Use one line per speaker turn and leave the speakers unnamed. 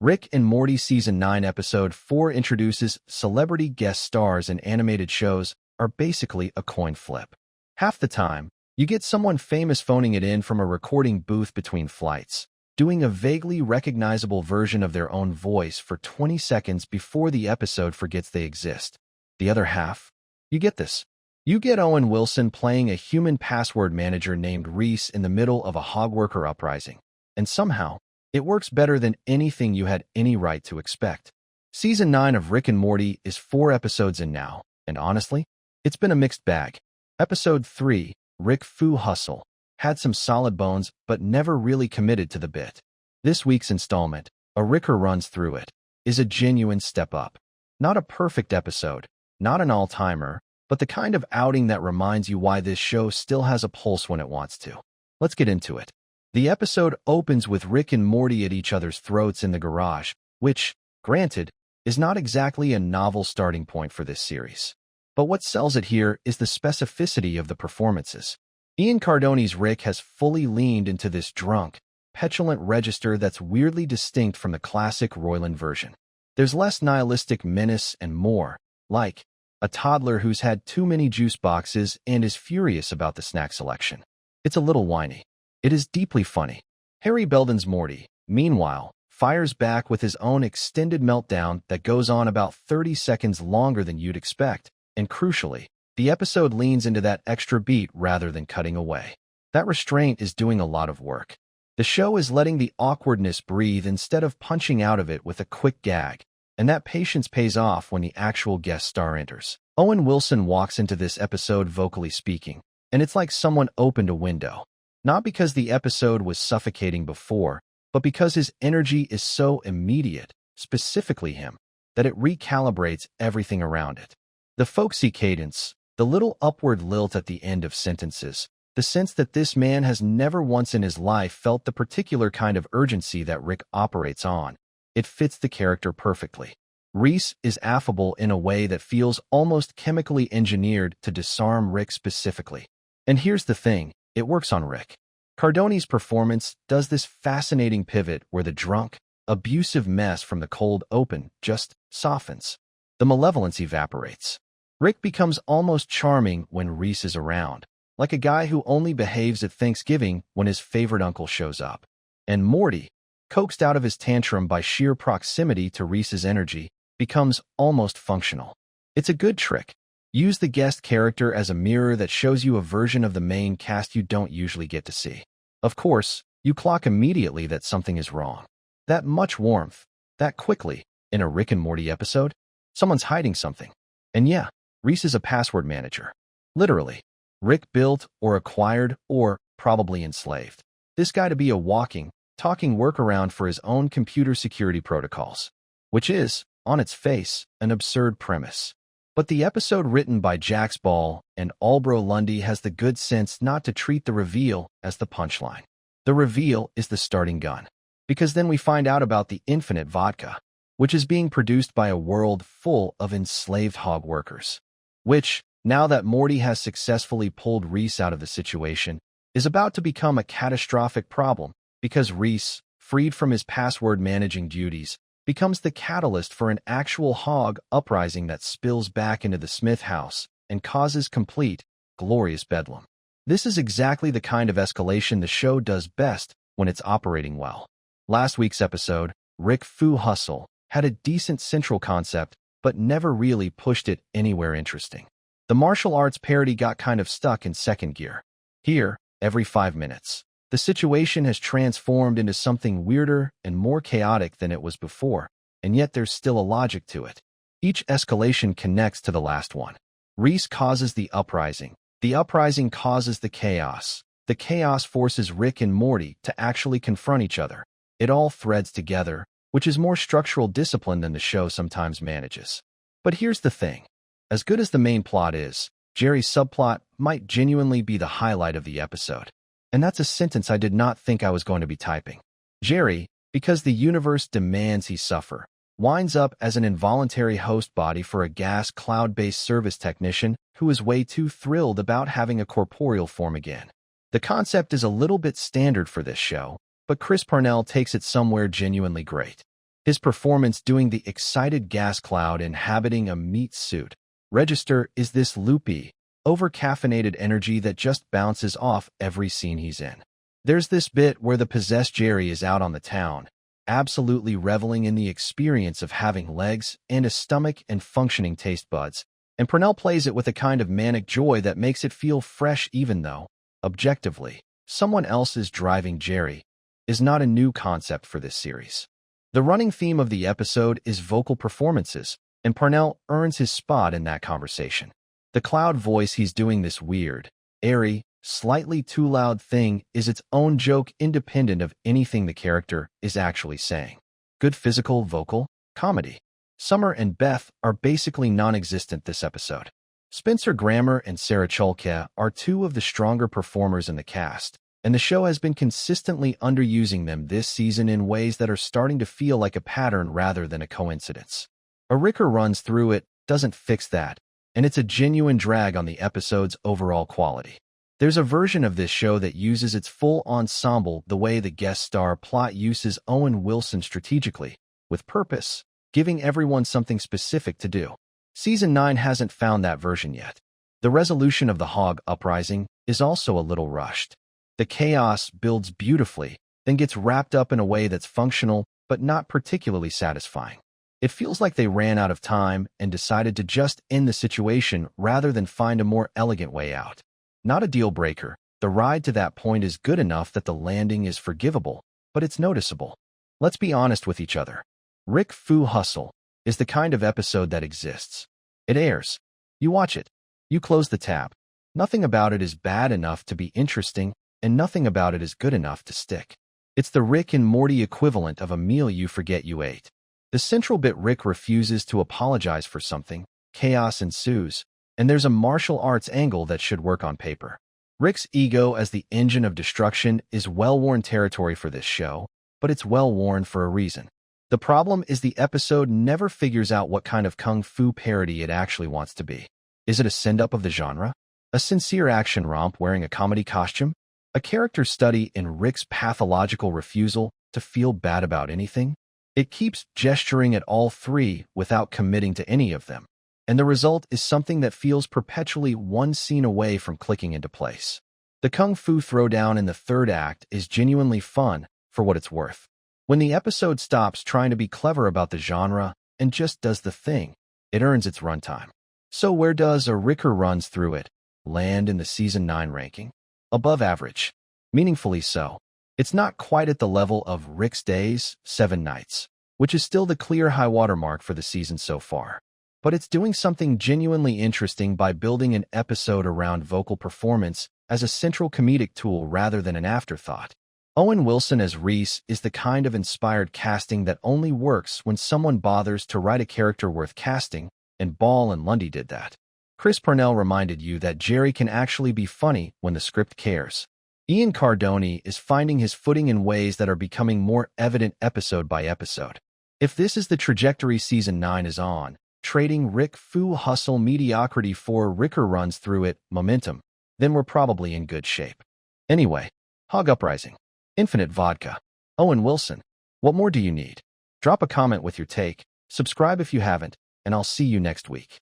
Rick and Morty Season 9 Episode 4 introduces celebrity guest stars in animated shows are basically a coin flip. Half the time, you get someone famous phoning it in from a recording booth between flights, doing a vaguely recognizable version of their own voice for 20 seconds before the episode forgets they exist. The other half, you get this. You get Owen Wilson playing a human password manager named Reese in the middle of a hog worker uprising, and somehow, it works better than anything you had any right to expect. Season 9 of Rick and Morty is 4 episodes in now, and honestly, it's been a mixed bag. Episode 3, Rick Foo Hustle, had some solid bones but never really committed to the bit. This week's installment, A Ricker Runs Through It, is a genuine step up. Not a perfect episode, not an all-timer, but the kind of outing that reminds you why this show still has a pulse when it wants to. Let's get into it. The episode opens with Rick and Morty at each other's throats in the garage, which, granted, is not exactly a novel starting point for this series. But what sells it here is the specificity of the performances. Ian Cardoni's Rick has fully leaned into this drunk, petulant register that's weirdly distinct from the classic Roiland version. There's less nihilistic menace and more, like, a toddler who's had too many juice boxes and is furious about the snack selection. It's a little whiny. It is deeply funny. Harry Belden's Morty, meanwhile, fires back with his own extended meltdown that goes on about 30 seconds longer than you'd expect, and crucially, the episode leans into that extra beat rather than cutting away. That restraint is doing a lot of work. The show is letting the awkwardness breathe instead of punching out of it with a quick gag, and that patience pays off when the actual guest star enters. Owen Wilson walks into this episode vocally speaking, and it's like someone opened a window. Not because the episode was suffocating before, but because his energy is so immediate, specifically him, that it recalibrates everything around it. The folksy cadence, the little upward lilt at the end of sentences, the sense that this man has never once in his life felt the particular kind of urgency that Rick operates on. It fits the character perfectly. Reese is affable in a way that feels almost chemically engineered to disarm Rick specifically. And here's the thing, it works on Rick. Cardoni's performance does this fascinating pivot where the drunk, abusive mess from the cold open just softens. The malevolence evaporates. Rick becomes almost charming when Reese is around, like a guy who only behaves at Thanksgiving when his favorite uncle shows up. And Morty, coaxed out of his tantrum by sheer proximity to Reese's energy, becomes almost functional. It's a good trick. Use the guest character as a mirror that shows you a version of the main cast you don't usually get to see. Of course, you clock immediately that something is wrong. That much warmth, that quickly, in a Rick and Morty episode, someone's hiding something. And yeah, Reese is a password manager. Literally. Rick built or acquired or probably enslaved this guy to be a walking, talking workaround for his own computer security protocols, which is, on its face, an absurd premise. But the episode written by Jax Ball and Albro Lundy has the good sense not to treat the reveal as the punchline. The reveal is the starting gun, because then we find out about the infinite vodka, which is being produced by a world full of enslaved hog workers, which, now that Morty has successfully pulled Reese out of the situation, is about to become a catastrophic problem because Reese, freed from his password managing duties, becomes the catalyst for an actual hog uprising that spills back into the Smith house and causes complete, glorious bedlam. This is exactly the kind of escalation the show does best when it's operating well. Last week's episode, Rick Foo Hustle, had a decent central concept, but never really pushed it anywhere interesting. The martial arts parody got kind of stuck in second gear. Here, every 5 minutes, the situation has transformed into something weirder and more chaotic than it was before, and yet there's still a logic to it. Each escalation connects to the last one. Reese causes the uprising causes the chaos forces Rick and Morty to actually confront each other. It all threads together, which is more structural discipline than the show sometimes manages. But here's the thing. As good as the main plot is, Jerry's subplot might genuinely be the highlight of the episode. And that's a sentence I did not think I was going to be typing. Jerry, because the universe demands he suffer, winds up as an involuntary host body for a gas cloud-based service technician who is way too thrilled about having a corporeal form again. The concept is a little bit standard for this show, but Chris Parnell takes it somewhere genuinely great. His performance doing the excited gas cloud inhabiting a meat suit register is this loopy, over-caffeinated energy that just bounces off every scene he's in. There's this bit where the possessed Jerry is out on the town, absolutely reveling in the experience of having legs and a stomach and functioning taste buds, and Purnell plays it with a kind of manic joy that makes it feel fresh even though, objectively, someone else is driving Jerry, is not a new concept for this series. The running theme of the episode is vocal performances, and Purnell earns his spot in that conversation. The cloud voice he's doing this weird, airy, slightly too loud thing is its own joke independent of anything the character is actually saying. Good physical, vocal, comedy. Summer and Beth are basically non-existent this episode. Spencer Grammer and Sarah Chalke are two of the stronger performers in the cast, and the show has been consistently underusing them this season in ways that are starting to feel like a pattern rather than a coincidence. A Ricker runs through it doesn't fix that, and it's a genuine drag on the episode's overall quality. There's a version of this show that uses its full ensemble the way the guest star plot uses Owen Wilson strategically, with purpose, giving everyone something specific to do. Season 9 hasn't found that version yet. The resolution of the Hog uprising is also a little rushed. The chaos builds beautifully, then gets wrapped up in a way that's functional but not particularly satisfying. It feels like they ran out of time and decided to just end the situation rather than find a more elegant way out. Not a deal breaker, the ride to that point is good enough that the landing is forgivable, but it's noticeable. Let's be honest with each other. Rick Fu Hustle is the kind of episode that exists. It airs. You watch it. You close the tab. Nothing about it is bad enough to be interesting, and nothing about it is good enough to stick. It's the Rick and Morty equivalent of a meal you forget you ate. The central bit Rick refuses to apologize for something, chaos ensues, and there's a martial arts angle that should work on paper. Rick's ego as the engine of destruction is well-worn territory for this show, but it's well-worn for a reason. The problem is the episode never figures out what kind of kung fu parody it actually wants to be. Is it a send-up of the genre? A sincere action romp wearing a comedy costume? A character study in Rick's pathological refusal to feel bad about anything? It keeps gesturing at all three without committing to any of them, and the result is something that feels perpetually one scene away from clicking into place. The kung fu throwdown in the third act is genuinely fun for what it's worth. When the episode stops trying to be clever about the genre and just does the thing, it earns its runtime. So where does A Ricker Runs Through It land in the Season 9 ranking? Above average. Meaningfully so. It's not quite at the level of Rick's Days, 7 Nights, which is still the clear high-water mark for the season so far. But it's doing something genuinely interesting by building an episode around vocal performance as a central comedic tool rather than an afterthought. Owen Wilson as Reese is the kind of inspired casting that only works when someone bothers to write a character worth casting, and Ball and Lundy did that. Chris Purnell reminded you that Jerry can actually be funny when the script cares. Ian Cardone is finding his footing in ways that are becoming more evident episode by episode. If this is the trajectory Season 9 is on, trading Rick Fu Hustle mediocrity for Ricker Runs Through It momentum, then we're probably in good shape. Anyway, Hog Uprising, Infinite Vodka, Owen Wilson, what more do you need? Drop a comment with your take, subscribe if you haven't, and I'll see you next week.